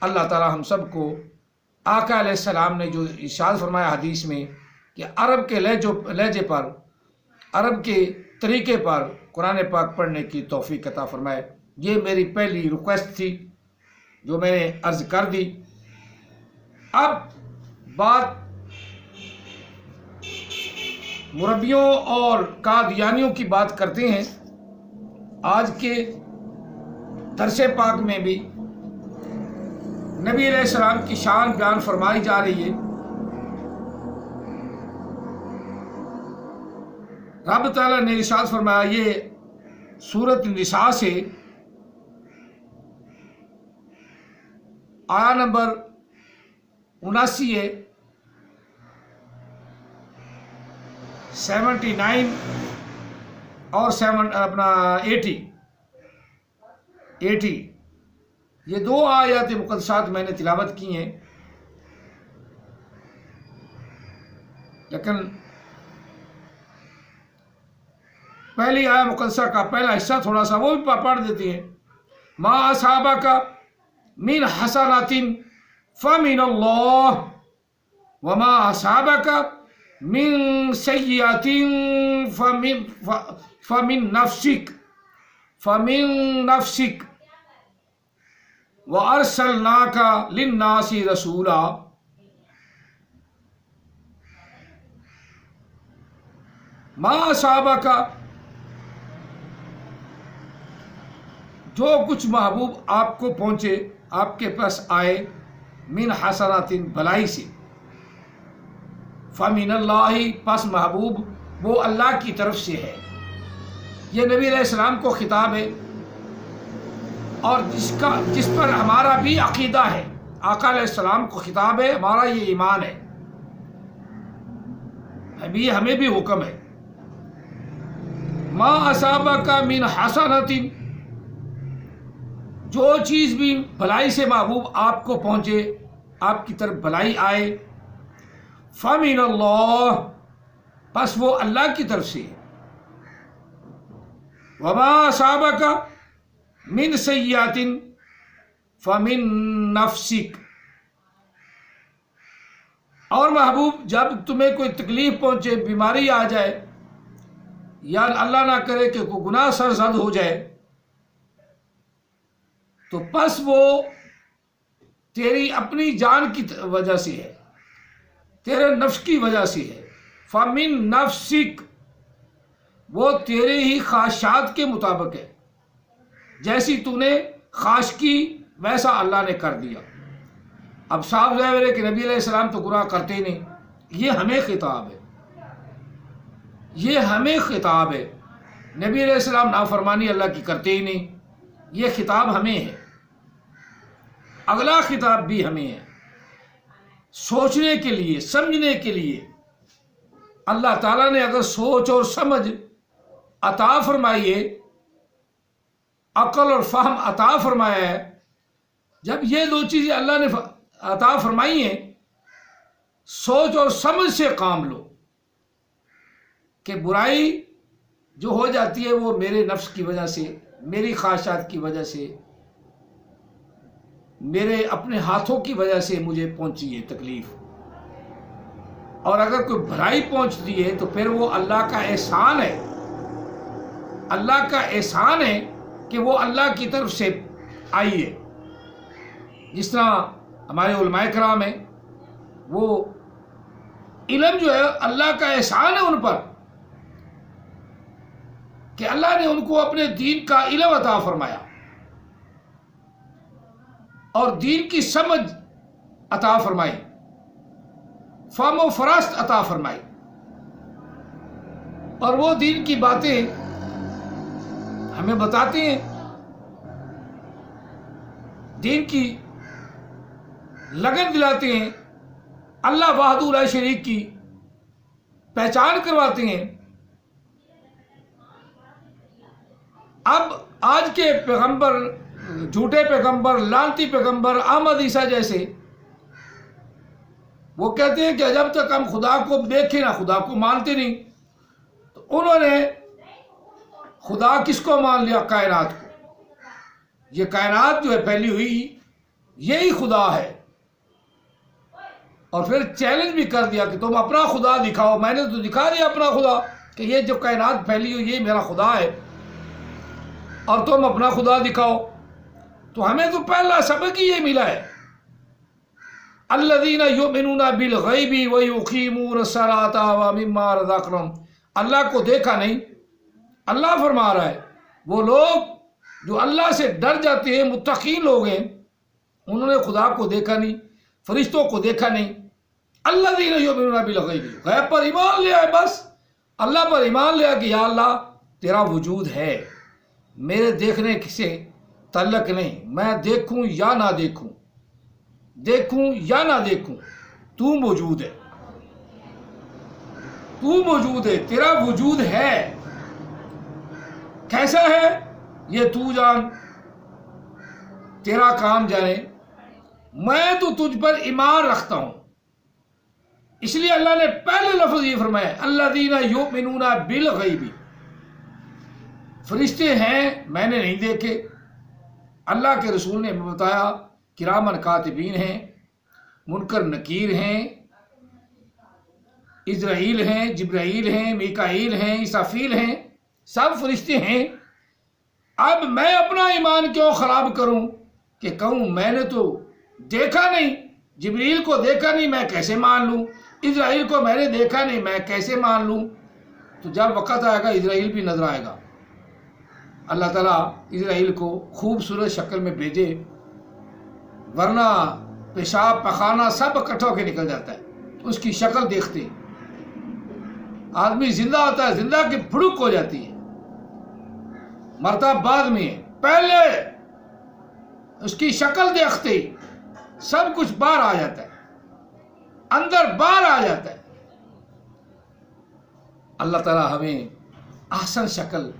اللہ تعالی ہم سب کو آقا علیہ السلام نے جو ارشاد فرمایا حدیث میں کہ عرب کے لہجے پر، عرب کے طریقے پر قرآن پاک پڑھنے کی توفیق عطا فرمائے۔ یہ میری پہلی ریکویسٹ تھی جو میں نے عرض کر دی۔ اب بات مربیوں اور قادیانیوں کی بات کرتے ہیں۔ آج کے درس پاک میں بھی نبی علیہ السلام کی شان بیان فرمائی جا رہی ہے۔ رب تعالیٰ نے ارشاد فرمایا، یہ سورۃ النساء سے آیا نمبر 79 ہے، 79 اور 80 یہ دو آیات مقدسات میں نے تلاوت کی ہیں، لیکن پہلی آیت مقدسہ کا پہلا حصہ تھوڑا سا وہ بھی پڑھ دیتے ہیں۔ ما اصابک من حسنات فمن اللہ وما اصابک من سیئات فمن نفسک وَأَرْسَلْنَاكَ لِلنَّاسِ رَسُولًا۔ ما اصابک، جو کچھ محبوب آپ کو پہنچے، آپ کے پاس آئے، من حسنات بھلائی سے، فمن اللہ پس محبوب وہ اللہ کی طرف سے ہے۔ یہ نبی علیہ السلام کو خطاب ہے، اور جس پر ہمارا بھی عقیدہ ہے۔ آقا علیہ السلام کو خطاب ہے، ہمارا یہ ایمان ہے، ہمیں بھی حکم ہے۔ ما اصابک من حسنۃ، جو چیز بھی بھلائی سے محبوب آپ کو پہنچے، آپ کی طرف بھلائی آئے، فمن اللہ پس وہ اللہ کی طرف سے۔ وما اصابک من سیئات فمن نفسک، اور محبوب جب تمہیں کوئی تکلیف پہنچے، بیماری آ جائے، یا اللہ نہ کرے کہ کوئی گناہ سرزد ہو جائے، تو پس وہ تیری اپنی جان کی وجہ سے ہے، تیرے نفس کی وجہ سے ہے۔ فمن نفسک، وہ تیرے ہی خواہشات کے مطابق ہے، جیسی تو نے خواہش کی ویسا اللہ نے کر دیا۔ اب صاف ظاہر ہے کہ نبی علیہ السلام تو گناہ کرتے ہی نہیں، یہ ہمیں خطاب ہے، یہ ہمیں خطاب ہے۔ نبی علیہ السلام نافرمانی اللہ کی کرتے ہی نہیں، یہ خطاب ہمیں ہے۔ اگلا خطاب بھی ہمیں ہے، سوچنے کے لیے، سمجھنے کے لیے۔ اللہ تعالیٰ نے اگر سوچ اور سمجھ عطا فرمائی ہے، عقل اور فہم عطا فرمایا ہے، جب یہ دو چیزیں اللہ نے عطا فرمائی ہیں، سوچ اور سمجھ سے کام لو کہ برائی جو ہو جاتی ہے وہ میرے نفس کی وجہ سے، میری خواہشات کی وجہ سے، میرے اپنے ہاتھوں کی وجہ سے مجھے پہنچی ہے تکلیف، اور اگر کوئی بھلائی پہنچتی ہے تو پھر وہ اللہ کا احسان ہے، اللہ کا احسان ہے کہ وہ اللہ کی طرف سے آئی ہے۔ جس طرح ہمارے علماء کرام ہیں، وہ علم جو ہے اللہ کا احسان ہے ان پر، کہ اللہ نے ان کو اپنے دین کا علم عطا فرمایا اور دین کی سمجھ عطا فرمائی، فہم و فراست عطا فرمائی، اور وہ دین کی باتیں ہمیں بتاتے ہیں، دین کی لگن دلاتے ہیں، اللہ وحدہ لا شریک کی پہچان کرواتے ہیں۔ اب آج کے پیغمبر، جھوٹے پیغمبر، لعنتی پیغمبر احمد عیسیٰ جیسے، وہ کہتے ہیں کہ جب تک ہم خدا کو دیکھیں نہ خدا کو مانتے نہیں۔ تو انہوں نے خدا کس کو مان لیا؟ کائنات کو۔ یہ کائنات جو ہے پھیلی ہوئی، یہی خدا ہے. اور پھر چیلنج بھی کر دیا کہ تم اپنا خدا دکھاؤ. میں نے تو دکھا دیا اپنا خدا کہ یہ جو کائنات پھیلی ہو یہ میرا خدا ہے، اور تم اپنا خدا دکھاؤ. تو ہمیں تو پہلا سبق ہی یہ ملا ہے، الذین یؤمنون بالغیب ویقیمون الصلاۃ ومما رزقناہم. اللہ کو دیکھا نہیں. اللہ فرما رہا ہے وہ لوگ جو اللہ سے ڈر جاتے ہیں، متقین لوگ ہیں، انہوں نے خدا کو دیکھا نہیں، فرشتوں کو دیکھا نہیں. الذین یؤمنون بالغیب، غیب پر ایمان لے آئے. بس اللہ پر ایمان لے آئے کہ یا اللہ تیرا وجود ہے، میرے دیکھنے سے تعلق نہیں، میں دیکھوں یا نہ دیکھوں، دیکھوں یا نہ دیکھوں، تو موجود ہے، تو موجود ہے، تیرا وجود ہے. کیسا ہے یہ تو جان، تیرا کام جانے. میں تو تجھ پر ایمان رکھتا ہوں. اس لیے اللہ نے پہلے لفظ یہ فرمایا الذین یؤمنون بالغیب. فرشتے ہیں میں نے نہیں دیکھے، اللہ کے رسول نے بتایا کرامن کاتبین ہیں، منکر نکیر ہیں، اسرائیل ہیں، جبرائیل ہیں، میکائیل ہیں، اسرافیل ہیں، سب فرشتے ہیں. اب میں اپنا ایمان کیوں خراب کروں کہ کہوں میں نے تو دیکھا نہیں، جبریل کو دیکھا نہیں، میں کیسے مان لوں؟ اسرائیل کو میں نے دیکھا نہیں، میں کیسے مان لوں؟ تو جب وقت آئے گا اسرائیل بھی نظر آئے گا. اللہ تعالیٰ اسرائیل کو خوبصورت شکل میں بھیجے، ورنہ پیشاب پخانہ سب اکٹھا ہو کے نکل جاتا ہے اس کی شکل دیکھتے. آدمی زندہ ہوتا ہے، زندہ کی پھڑک ہو جاتی ہے، مرتا بعد میں، پہلے اس کی شکل دیکھتے سب کچھ باہر آ جاتا ہے، اندر باہر آ جاتا ہے. اللہ تعالیٰ ہمیں احسن شکل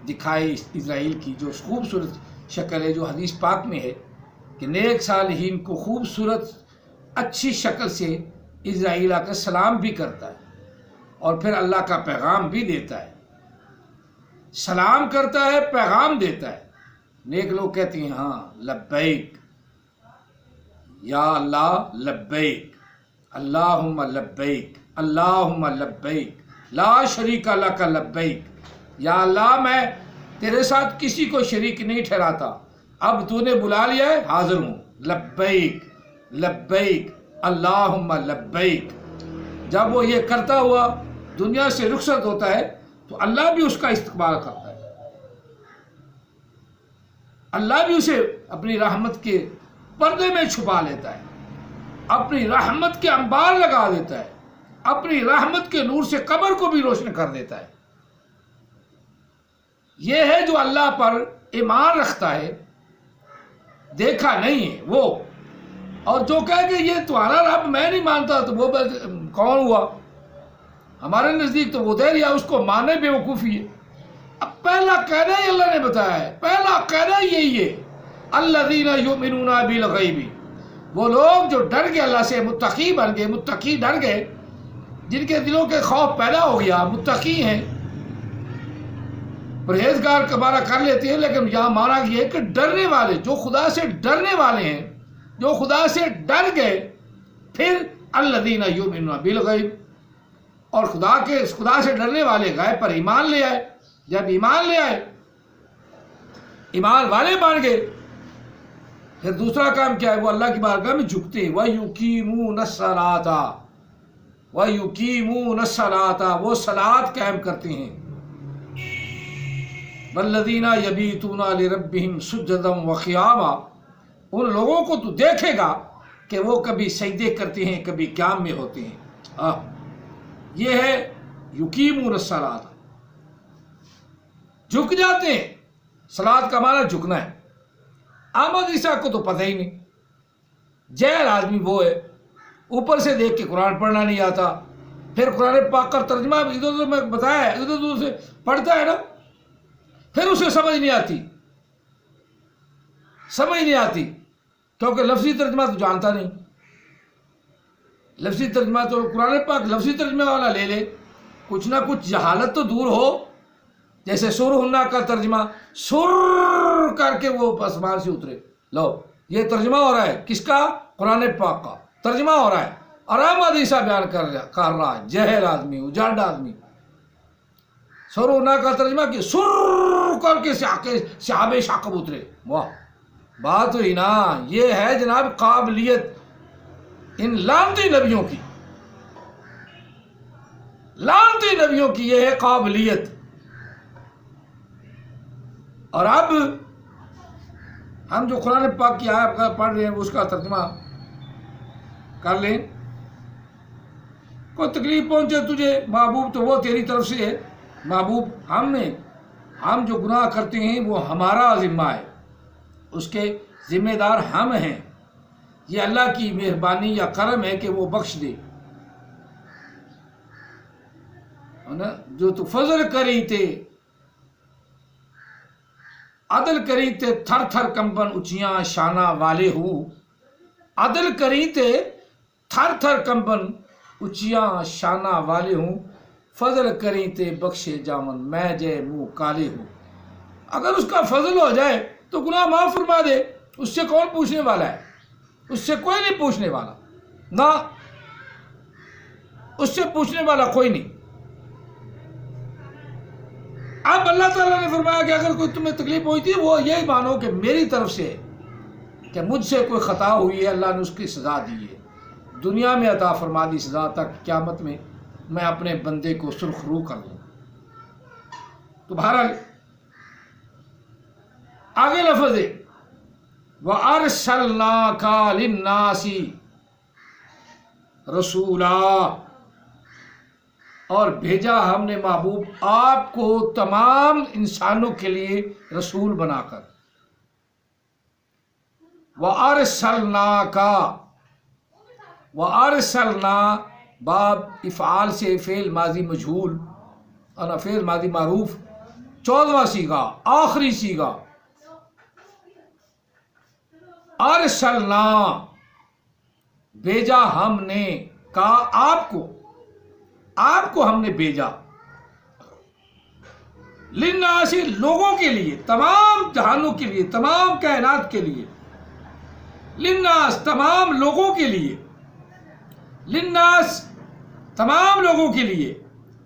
دکھائے اسرائیل کی، جو خوبصورت شکل ہے، جو حدیث پاک میں ہے کہ نیک صالحین کو خوبصورت اچھی شکل سے اسرائیل آ کر سلام بھی کرتا ہے اور پھر اللہ کا پیغام بھی دیتا ہے. سلام کرتا ہے، پیغام دیتا ہے. نیک لوگ کہتے ہیں ہاں لبیک یا اللہ، لبیک اللہم لبیک اللہم لبیک لا شریک لک لبیک. یا اللہ میں تیرے ساتھ کسی کو شریک نہیں ٹھہراتا، اب تو نے بلا لیا ہے، حاضر ہوں. لبیک لبیک اللہم لبیک. جب وہ یہ کرتا ہوا دنیا سے رخصت ہوتا ہے تو اللہ بھی اس کا استقبال کرتا ہے. اللہ بھی اسے اپنی رحمت کے پردے میں چھپا لیتا ہے، اپنی رحمت کے انبار لگا دیتا ہے، اپنی رحمت کے نور سے قبر کو بھی روشن کر دیتا ہے. یہ ہے جو اللہ پر ایمان رکھتا ہے، دیکھا نہیں ہے وہ. اور جو کہے کہ یہ تمہارا رب میں نہیں مانتا تو وہ کون ہوا؟ ہمارے نزدیک تو وہ دیر یا اس کو مانے بے وقوفی ہے. اب پہلا قاعدہ ہی اللہ نے بتایا ہے، پہلا قاعدہ یہی ہے الذین یؤمنون بالغیب. وہ لوگ جو ڈر گئے اللہ سے، متقی بن گئے، متقی ڈر گئے، جن کے دلوں کے خوف پیدا ہو گیا، متقی ہیں، پرہیزگار کبارہ کر لیتے ہیں، لیکن یہاں مانا یہ ہے کہ ڈرنے والے، جو خدا سے ڈرنے والے ہیں، جو خدا سے ڈر گئے. پھر الذین یؤمنون بالغیب، اور خدا سے ڈرنے والے غیب پر ایمان لے آئے. جب ایمان لے آئے، ایمان والے بن گئے، پھر دوسرا کام کیا ہے؟ وہ اللہ کی بارگاہ میں جھکتے ہیں. وَيُقِيمُونَ الصَّلَاةَ وَيُقِيمُونَ الصَّلَاةَ، وہ صلاۃ قائم کرتے ہیں. وَالَّذِينَ يَبِيتُونَ لِرَبِّهِمْ سُجَّدًا وَقِيَامًا. ان لوگوں کو تو دیکھے گا کہ وہ کبھی سجدے کرتے ہیں، کبھی قیام میں ہوتے ہیں. یہ ہے یقیمون الصلاۃ، جھک جاتے ہیں. صلاۃ کا معنی جھکنا ہے. احمد عیسیٰ کو تو پتہ ہی نہیں، جاہل آدمی وہ ہے، اوپر سے دیکھ کے قرآن پڑھنا نہیں آتا. پھر قرآن پاک کا ترجمہ ادھر ادھر میں بتایا ہے، ادھر ادھر سے پڑھتا ہے نا، پھر اسے سمجھ نہیں آتی کیونکہ لفظی ترجمہ تو جانتا نہیں. لفظی ترجمہ تو قرآن پاک لفظی ترجمہ والا لے لے، کچھ نہ کچھ جہالت تو دور ہو. جیسے سر ہننا کا ترجمہ، سر کر کے وہ آسمان سے اترے، لو یہ ترجمہ ہو رہا ہے کس کا؟ قرآن پاک کا ترجمہ ہو رہا ہے، اور ہم حدیثہ بیان کر رہا ہے جہل آدمی، اجاڈ آدمی۔ سرونا کا ترجمہ کہ سر کر کے صحابہ شاکب اترے، واہ بات ہوئی نا۔ یہ ہے جناب قابلیت ان لعنتی نبیوں کی، لعنتی نبیوں کی یہ ہے قابلیت۔ اور اب ہم جو قرآن پاک کی آیت پڑھ رہے ہیں اس کا ترجمہ کر لیں۔ کوئی تکلیف پہنچے تجھے محبوب تو وہ تیری طرف سے ہے محبوب، ہم جو گناہ کرتے ہیں وہ ہمارا ذمہ ہے، اس کے ذمہ دار ہم ہیں، یہ اللہ کی مہربانی یا کرم ہے کہ وہ بخش دے جو تو فضل کری تے عدل کری تے تھر تھر کمپن اچیاں شانہ والے ہو، عدل کری تے تھر تھر کمپن اچیاں شانہ والے ہوں، فضل کری تے بخشے جامن میں جے منہ کالے ہوں۔ اگر اس کا فضل ہو جائے تو گناہ معاف فرما دے، اس سے کون پوچھنے والا ہے؟ اس سے کوئی نہیں پوچھنے والا، نہ اس سے پوچھنے والا کوئی نہیں۔ اب اللہ تعالیٰ نے فرمایا کہ اگر کوئی تمہیں تکلیف پہنچتی ہے وہ یہی مانو کہ میری طرف سے کہ مجھ سے کوئی خطا ہوئی ہے، اللہ نے اس کی سزا دی ہے، دنیا میں عطا فرما دی سزا، تک قیامت میں میں اپنے بندے کو سرخ رو کر دوں۔ تو بہرحال آگے لفظ ہے وَأَرْسَلْنَاكَ لِلنَّاسِ رَسُولًا، اور بھیجا ہم نے محبوب آپ کو تمام انسانوں کے لیے رسول بنا کر۔ وَأَرْسَلْنَاكَ، وَأَرْسَلْنَا باب افعال سے فعل ماضی مجہول اور فعل ماضی معروف، 14واں صیغہ آخری صیغہ، ارسلنا بھیجا ہم نے، کہا آپ کو ہم نے بھیجا، للناس لوگوں کے لیے، تمام جہانوں کے لیے، تمام کائنات کے لیے، للناس تمام لوگوں کے لیے، للناس تمام لوگوں کے لیے،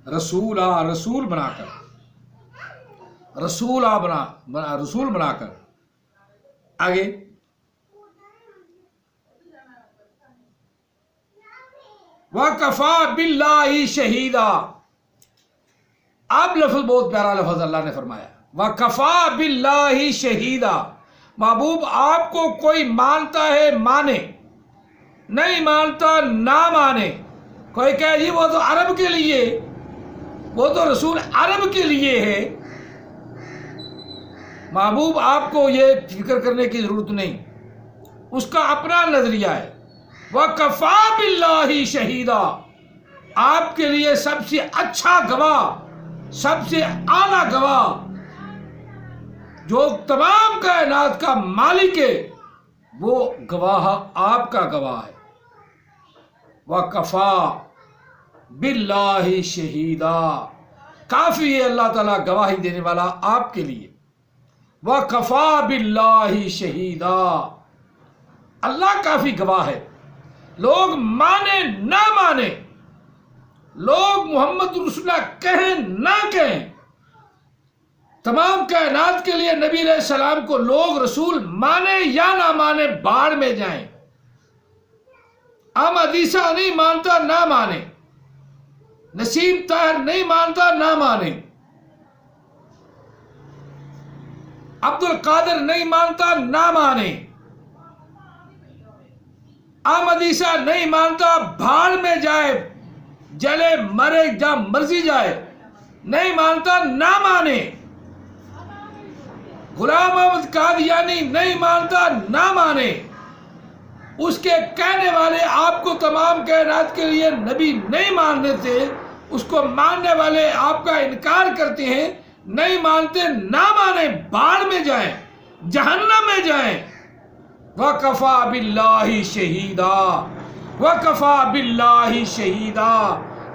رسول بنا کر، رسول بنا کر۔ آگے وَكَفَى بِاللَّهِ شَهِيدًا، اب لفظ بہت پیارا لفظ اللہ نے فرمایا، وَكَفَى بِاللَّهِ شَهِيدًا، محبوب آپ کو کوئی مانتا ہے مانے، نہیں مانتا نہ مانے۔ کوئی کہے جی وہ تو عرب کے لیے، وہ تو رسول عرب کے لیے ہے، محبوب آپ کو یہ فکر کرنے کی ضرورت نہیں، اس کا اپنا نظریہ ہے۔ وَكَفَى بِاللَّهِ شَهِيدًا، آپ کے لیے سب سے اچھا گواہ، سب سے اعلیٰ گواہ، جو تمام کائنات کا مالک ہے، وہ گواہ آپ کا گواہ ہے۔ وَكَفَى بِاللَّهِ شَهِيدًا، کافی ہے اللہ تعالیٰ گواہی دینے والا آپ کے لیے۔ وَكَفَى بِاللَّهِ شَهِيدًا، اللہ کافی گواہ ہے، لوگ مانے نہ مانے، لوگ محمد رسول اللہ کہیں نہ کہیں، تمام کائنات کے لیے نبی علیہ السلام کو لوگ رسول مانے یا نہ مانے باڑ میں جائیں۔ احمدیسہ نہیں مانتا نہ مانے، نسیم طاہر نہیں مانتا نہ مانے، عبد القادر نہیں مانتا نہ مانے، احمدیسہ نہیں مانتا بھاڑ میں جائے، جلے مرے جہاں مرضی جائے، نہیں مانتا نہ مانے، غلام احمد قادیانی نہیں مانتا نہ مانے، اس کے کہنے والے آپ کو تمام کائنات کے لیے نبی نہیں مانتے تھے، اس کو ماننے والے آپ کا انکار کرتے ہیں، نہیں مانتے نہ مانے، بھاڑ میں جائیں، جہنم میں جائیں۔ وَكَفَى بِاللَّهِ شَهِيدًا، وَكَفَى بِاللَّهِ شَهِيدًا،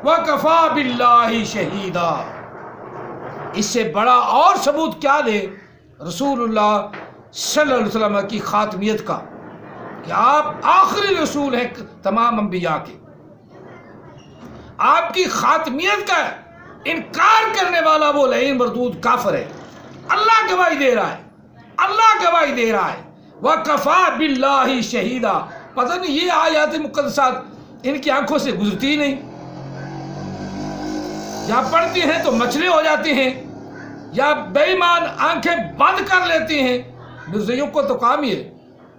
وَكَفَى بِاللَّهِ شَهِيدًا۔ اس سے بڑا اور ثبوت کیا دے رسول اللہ صلی اللہ علیہ وسلم کی خاتمیت کا؟ کہ آپ آخری رسول ہیں تمام انبیاء کے، آپ کی خاتمیت کا انکار کرنے والا وہ لعین مردود کافر ہے۔ اللہ گواہی دے رہا ہے، اللہ گواہی دے رہا ہے۔ وَكَفَى بِاللَّهِ شَهِيدًا۔ پتہ نہیں یہ آیات مقدسات ان کی آنکھوں سے گزرتی نہیں، یا پڑھتی ہیں تو مچلے ہو جاتے ہیں، یا بے ایمان آنکھیں بند کر لیتے ہیں۔ مرزائیوں کو تو کام یہ ہے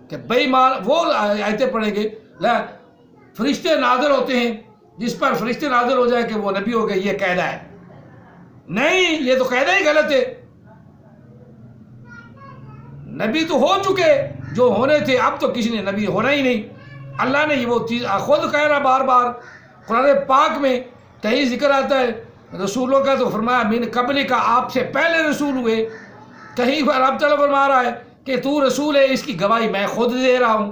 کہ بے ایمان وہ آیتیں پڑھیں گے فرشتے نازل ہوتے ہیں، جس پر فرشتے نازل ہو جائے کہ وہ نبی ہو گئے، یہ قاعدہ ہے۔ نہیں، یہ تو قاعدہ ہی غلط ہے۔ نبی تو ہو چکے جو ہونے تھے، اب تو کسی نے نبی ہونا ہی نہیں۔ اللہ نے یہ وہ چیز خود کہہ رہا بار بار قرآن پاک میں، کہیں ذکر آتا ہے رسولوں کا تو فرمایا من قبل کا، آپ سے پہلے رسول ہوئے۔ کہیں پر رب تعالیٰ فرما رہا ہے کہ تو رسول ہے، اس کی گواہی میں خود دے رہا ہوں،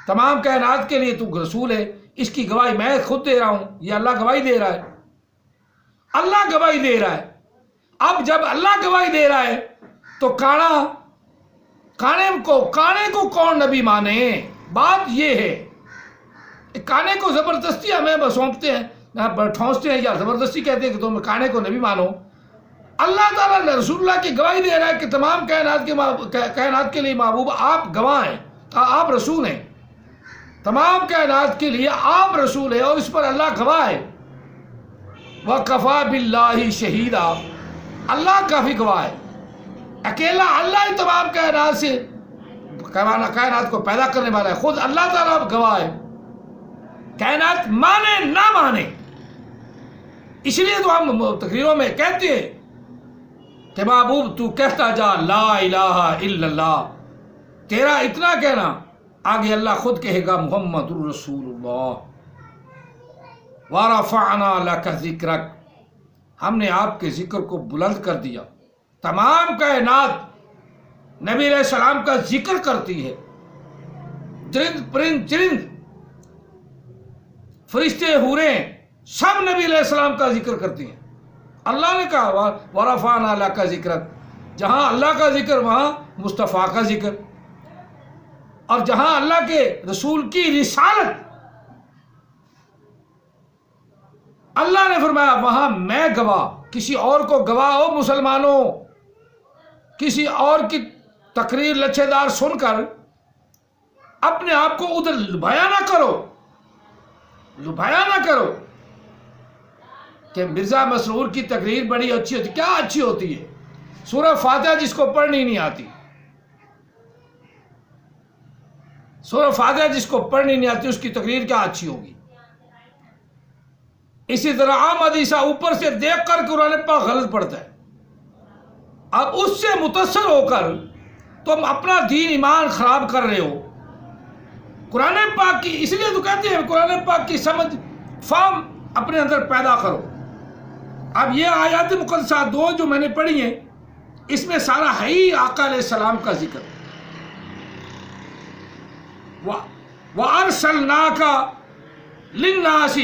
تمام کائنات کے لیے تو رسول ہے، اس کی گواہی میں خود دے رہا ہوں۔ یہ اللہ گواہی دے رہا ہے، اللہ گواہی دے رہا ہے۔ اب جب اللہ گواہی دے رہا ہے تو کانے کو کون نبی مانے؟ بات یہ ہے، کانے کو زبردستی ہمیں سونپتے ہیں، ٹھونستے ہیں، یا زبردستی کہتے ہیں کہ تم کانے کو نبی مانو۔ اللہ تعالیٰ نے رسول اللہ کی گواہی دے رہا ہے کہ تمام کائنات کے لیے محبوب آپ گواہ ہیں، آپ رسول ہیں، تمام کائنات کے لیے آپ رسول ہیں، اور اس پر اللہ گواہ ہے۔ وَكَفَى بِاللَّهِ شَهِيدًا۔ اللہ کافی گواہ ہے، اکیلا اللہ ہی تمام کائنات سے کائنات کو پیدا کرنے والا ہے، خود اللہ تعالیٰ گواہ ہے۔ کائنات مانے نہ مانے، اس لیے تو ہم تقریروں میں کہتے ہیں کہ محبوب تو کہتا جا لا الہ الا اللہ، تیرا اتنا کہنا، آگے اللہ خود کہے گا محمد الرسول اللہ۔ وَرَفَعْنَا لَكَ ذِكْرَكَ، ہم نے آپ کے ذکر کو بلند کر دیا۔ تمام کائنات نبی علیہ السلام کا ذکر کرتی ہے، درند پرند چرند، فرشتے حوریں سب نبی علیہ السلام کا ذکر کرتی ہیں۔ اللہ نے کہا وَرَفَعْنَا لَكَ ذِكْرَكَ، جہاں اللہ کا ذکر وہاں مصطفیٰ کا ذکر، اور جہاں اللہ کے رسول کی رسالت اللہ نے فرمایا وہاں میں گواہ، کسی اور کو گواہ ہو مسلمانوں، کسی اور کی تقریر لچھے دار سن کر اپنے آپ کو ادھر لبھایا نہ کرو کہ مرزا مسرور کی تقریر بڑی اچھی ہوتی۔ کیا اچھی ہوتی ہے؟ سورہ فاتحہ جس کو پڑھنی نہیں آتی، سورہ فاتحہ جس کو پڑھنی نہیں آتی، اس کی تقریر کیا اچھی ہوگی؟ اسی طرح عام حدیثہ اوپر سے دیکھ کر قرآن پاک غلط پڑھتا ہے، اب اس سے متاثر ہو کر تم اپنا دین ایمان خراب کر رہے ہو۔ قرآن پاک کی، اس لیے تو کہتے ہیں قرآن پاک کی سمجھ فہم اپنے اندر پیدا کرو۔ اب یہ آیات مقدسات دو جو میں نے پڑھی ہیں، اس میں سارا ہے ہی آقا علیہ السلام کا ذکر۔ وَأَرْسَلْنَاكَ لِلنَّاسِ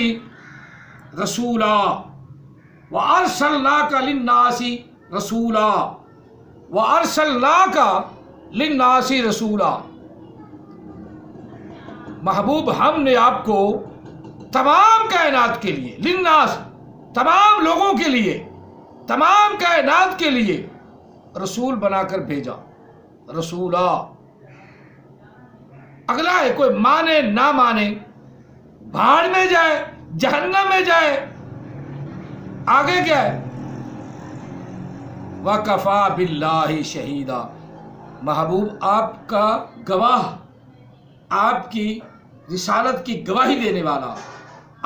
رسولا، وَأَرْسَلْنَاكَ لِلنَّاسِ رسولا، وَأَرْسَلْنَاكَ لِلنَّاسِ رسولا۔ محبوب ہم نے آپ کو تمام کائنات کے لیے، للناس تمام لوگوں کے لیے، تمام کائنات کے لیے رسول بنا کر بھیجا۔ رسولا، اگلا ہے کوئی مانے نہ مانے، بھاڑ میں جائے، جہنم میں جائے، آگے کیا ہے؟ وَكَفَى بِاللَّهِ شَهِيدًا۔ محبوب آپ کا گواہ، آپ کی رسالت کی گواہی دینے والا،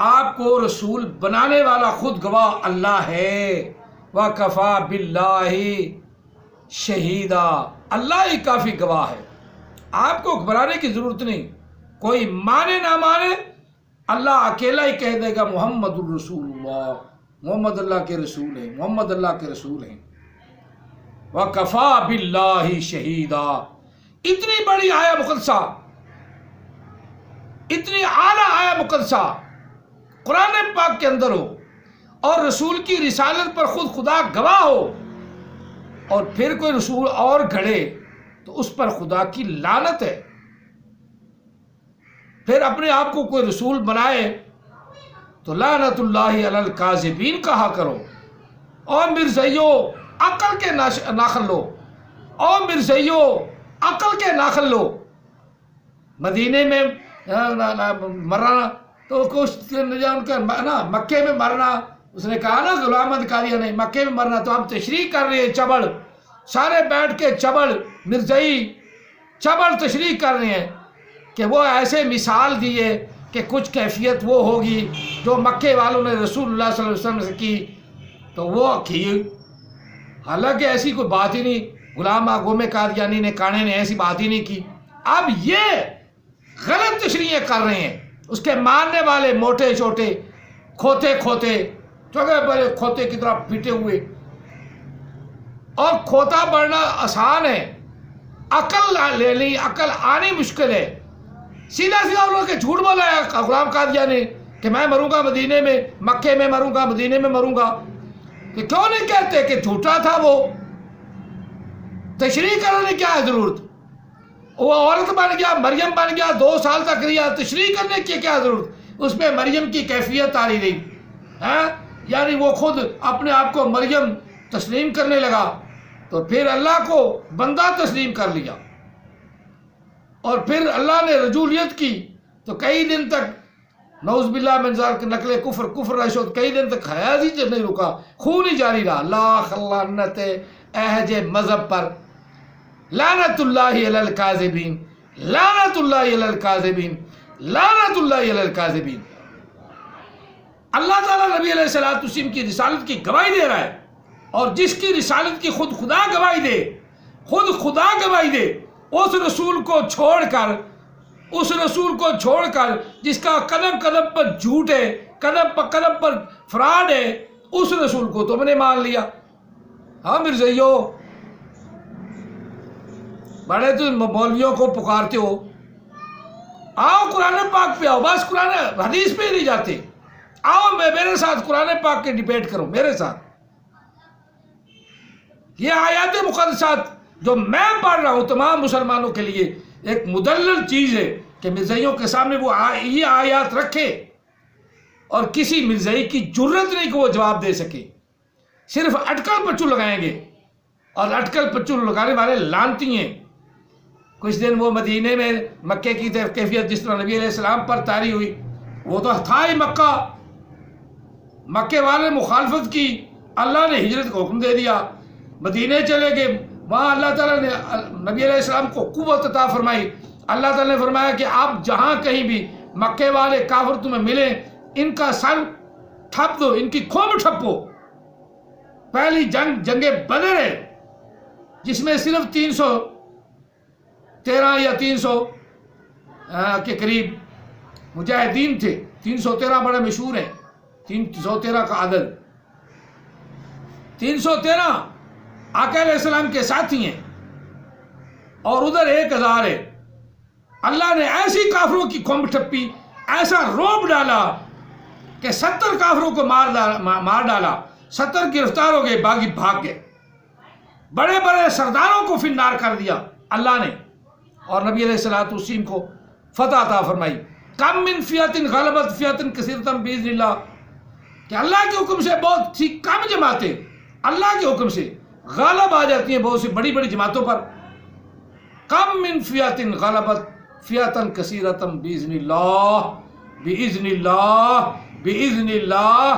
آپ کو رسول بنانے والا خود گواہ اللہ ہے۔ وَكَفَى بِاللَّهِ شَهِيدًا، اللہ ہی کافی گواہ ہے، آپ کو گھبرانے کی ضرورت نہیں۔ کوئی مانے نہ مانے، اللہ اکیلا ہی کہہ دے گا محمد الرسول اللہ، محمد اللہ کے رسول ہیں، محمد اللہ کے رسول ہیں۔ وَكَفَى بِاللَّهِ شَهِيدًا۔ اتنی بڑی آیا مقدسہ، اتنی اعلیٰ آیا مقدسہ قرآن پاک کے اندر ہو، اور رسول کی رسالت پر خود خدا گواہ ہو، اور پھر کوئی رسول اور گھڑے تو اس پر خدا کی لعنت ہے۔ پھر اپنے آپ کو کوئی رسول بنائے تو لعنت اللہ علی الکاذبین کہا کرو۔ اور مرزائیو عقل کے ناخن لو، اور مرزائیو عقل کے ناخن لو۔ مدینے میں مرنا تو کچھ نا، مکے میں مرنا، اس نے کہا نا غلام احمد قادیانی نے، مکے میں مرنا تو ہم تشریح کر رہے ہیں چبڑ، سارے بیٹھ کے چبڑ مرزائی چبڑ تشریح کر رہے ہیں کہ وہ ایسے مثال دیے کہ کچھ کیفیت وہ ہوگی جو مکے والوں نے رسول اللہ صلی اللہ علیہ وسلم سے کی تو وہ کی، حالانکہ ایسی کوئی بات ہی نہیں، غلام محمد قادیانی نے کانے نے ایسی بات ہی نہیں کی۔ اب یہ غلط تشریحیں کر رہے ہیں، اس کے ماننے والے موٹے چھوٹے کھوتے چوگے بڑے کھوتے کی طرح پیٹے ہوئے۔ اور کھوتا بڑھنا آسان ہے، عقل لے لی، عقل آنی مشکل ہے۔ سیدھا انہوں نے جھوٹ بولا ہے غلام قادیانی کہ میں مروں گا مدینے میں، مکے میں مروں گا، مدینے میں مروں گا، کہ کیوں نہیں کہتے کہ جھوٹا تھا وہ؟ تشریح کرنے کی کیا ہے ضرورت؟ وہ عورت بن گیا، مریم بن گیا، 2 سال تک رہا، تشریح کرنے کی کیا ضرورت؟ اس میں مریم کی کیفیت آ رہی یعنی وہ خود اپنے آپ کو مریم تسلیم کرنے لگا تو پھر اللہ کو بندہ تسلیم کر لیا، اور پھر اللہ نے رجولیت کی تو کئی دن تک نعوذ باللہ من ذالک نقل کفر رشوت، کئی دن تک حیات ہی نہیں رکا، خون ہی جاری رہا۔ لاکھ لعنت اہج مذہب پر، لعنت اللہ علی الکاذبین، لعنت اللہ علی الکاذبین، لعنت اللہ علی الکاذبین۔ اللہ تعالیٰ نبی علیہ السلام کی رسالت کی گواہی دے رہا ہے، اور جس کی رسالت کی خود خدا گواہی دے، خود خدا گواہی دے، اس رسول کو چھوڑ کر، اس رسول کو چھوڑ کر جس کا قدم قدم پر جھوٹ ہے، قدم پر فراڈ ہے، اس رسول کو تم نے مان لیا۔ ہاں مرزائیو، بڑے تم مولویوں کو پکارتے ہو، آؤ قرآن پاک پہ آؤ، بس قرآن حدیث پہ نہیں جاتے، آؤ میرے ساتھ قرآن پاک کے ڈیبیٹ کرو میرے ساتھ۔ یہ آیات مقدسات جو میں پڑھ رہا ہوں تمام مسلمانوں کے لیے ایک مدلل چیز ہے کہ مرزائیوں کے سامنے وہ یہ آیات رکھے، اور کسی مرزائی کی جرت نہیں کہ وہ جواب دے سکے، صرف اٹکل پچو لگائیں گے، اور اٹکل پچو لگانے والے لانتی ہیں۔ کچھ دن وہ مدینے میں مکے کی کیفیت جس طرح نبی علیہ السلام پر طاری ہوئی، وہ تو تھا ہی مکہ، مکے والے مخالفت کی، اللہ نے ہجرت کا حکم دے دیا، مدینے چلے گئے، وہاں اللہ تعالیٰ نے نبی علیہ السلام کو قوت عطا فرمائی۔ اللہ تعالیٰ نے فرمایا کہ آپ جہاں کہیں بھی مکے والے کافر تمہیں ملیں، ان کا سر ٹھپ دو، ان کی کھوم ٹھپو۔ پہلی جنگ بدر ہے، جس میں صرف 313 یا 300 کے قریب مجاہدین تھے، 313 بڑے مشہور ہیں، 313 کا عدد، 313 آقا علیہ السلام کے ساتھی ہیں، اور ادھر 1000 ہے۔ اللہ نے ایسی کافروں کی کھمب ٹھپی، ایسا روب ڈالا کہ 70 کافروں کو مار ڈالا، 70 گرفتار ہو گئے، باغی بھاگ گئے، بڑے بڑے سرداروں کو فنار کر دیا اللہ نے، اور نبی علیہ السلام کو فتح عطا فرمائی۔ کم من فیۃ غلبت فیۃ کثیرۃ باذن اللہ، کہ اللہ کے حکم سے بہت سی کم جماعتیں اللہ کے حکم سے غالب آ جاتی ہیں بہت سی بڑی بڑی جماعتوں پر۔ کم من فیۃ غلبت فیۃ کثیرۃ باذن اللہ، باذن اللہ، باذن اللہ۔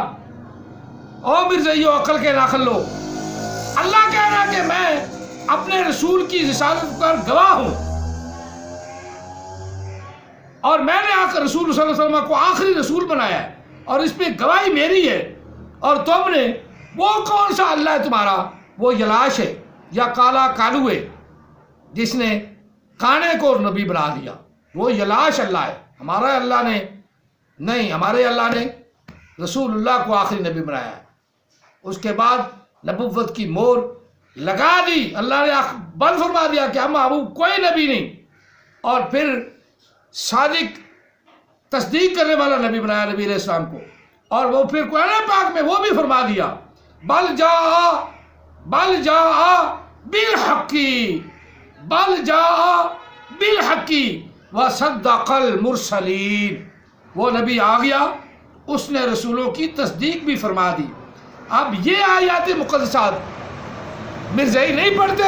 او مرزائیو عقل کے ناخن لو، اللہ کہہ رہا کہ میں اپنے رسول کی رسالت پر گواہ ہوں، اور میں نے رسول صلی اللہ علیہ وسلم کو آخری رسول بنایا ہے، اور اس پہ گواہی میری ہے، اور تم نے وہ کون سا اللہ ہے تمہارا؟ وہ یلاش ہے یا کالا کالو ہے جس نے کانے کو نبی بنا دیا، وہ یلاش اللہ ہے، ہمارا اللہ نے نہیں، ہمارے اللہ نے رسول اللہ کو آخری نبی بنایا ہے۔ اس کے بعد نبوت کی مور لگا دی، اللہ نے بند فرما دیا کہ ہم ابو کوئی نبی نہیں، اور پھر صادق تصدیق کرنے والا نبی بنایا نبی علیہ السلام کو، اور وہ پھر قرآن پاک میں وہ بھی فرما دیا بل جاء بالحق، بل جاء بالحق، وصدق المرسلین، وہ نبی آ گیا، اس نے رسولوں کی تصدیق بھی فرما دی۔ اب یہ آیات مقدسات مرزائی نہیں پڑھتے،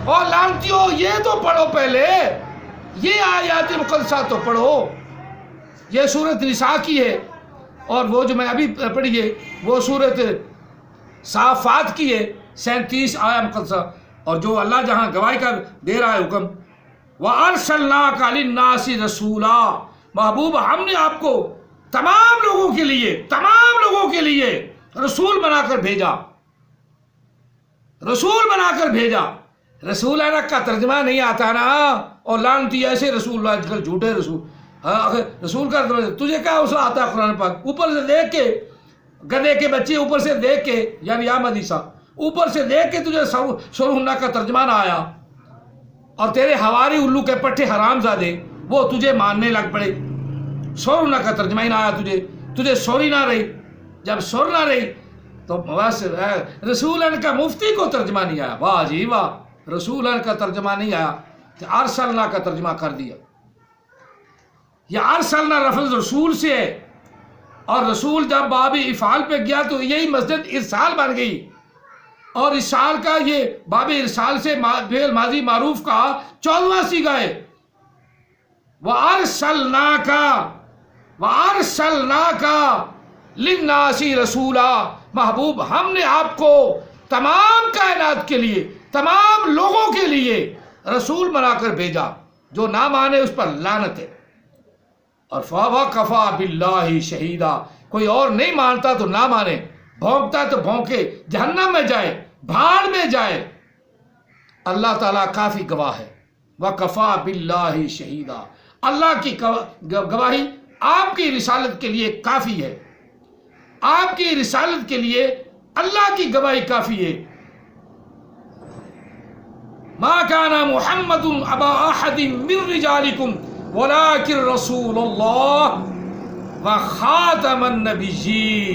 اور لانتیوں یہ تو پڑھو پہلے، یہ آیات مقدسات تو پڑھو۔ یہ سورۃ نساء کی ہے، اور وہ جو میں ابھی پڑھی ہے وہ سورۃ صافات کی ہے، 37 آیہ مقدسہ، اور جو اللہ جہاں گواہی کا دے رہا ہے حکم، وَأَرْسَلْنَاكَ لِلنَّاسِ رَسُولًا، محبوب ہم نے آپ کو تمام لوگوں کے لیے رسول بنا کر بھیجا، رسول بنا کر بھیجا۔ رسول کا ترجمہ نہیں آتا نا، اور لعنتی ایسے رسول آج کل جھوٹے رسول، رسول کا تجھے کیا اسے آتا ہے قرآن پاک؟ اوپر سے دیکھ کے گدے کے بچے، اوپر سے دیکھ کے، یعنی احمد عیسیٰ، اوپر سے دیکھ کے تجھے سورہ کا ترجمہ نہ آیا، اور تیرے ہواری الو کے پٹھے حرام زادے وہ تجھے ماننے لگ پڑے، سورہ کا ترجمہ ہی نہ آیا، تجھے سوری نہ رہی، جب سور نہ رہی تو بس رسول کا مفتی کو ترجمہ نہیں آیا، واہ جی واہ، رسول کا ترجمہ نہیں آیا تو ارسلنا کا ترجمہ کر دیا۔ یہ ارسلنا لفظ رسول سے ہے، اور رسول جب باب افعال پہ گیا تو یہی مسجد ارسال بن گئی، اور ارسال کا یہ باب ارسال سے فعل ماضی معروف کا 14واں صیغہ ہے۔ وَأَرْسَلْنَاكَ لِلنَّاسِ رَسُولًا، محبوب ہم نے آپ کو تمام کائنات کے لیے، تمام لوگوں کے لیے رسول بنا کر بھیجا، جو نہ مانے اس پر لعنت ہے۔ اور وَكَفَى بِاللَّهِ شَهِيدًا، کوئی اور نہیں مانتا تو نہ مانے، بھونکتا تو بھونکے، جہنم میں جائے، بھاڑ میں جائے، اللہ تعالیٰ کافی گواہ ہے۔ وَكَفَى بِاللَّهِ شَهِيدًا، اللہ کی گواہی آپ کی رسالت کے لیے کافی ہے، آپ کی رسالت کے لیے اللہ کی گواہی کافی ہے۔ مَا كَانَ مُحَمَّدٌ أَبَا أَحَدٍ مِّن رِّجَالِكُمْ وَلَٰكِن رَّسُولَ اللَّهِ وَخَاتَمَ النَّبِيِّينَ۔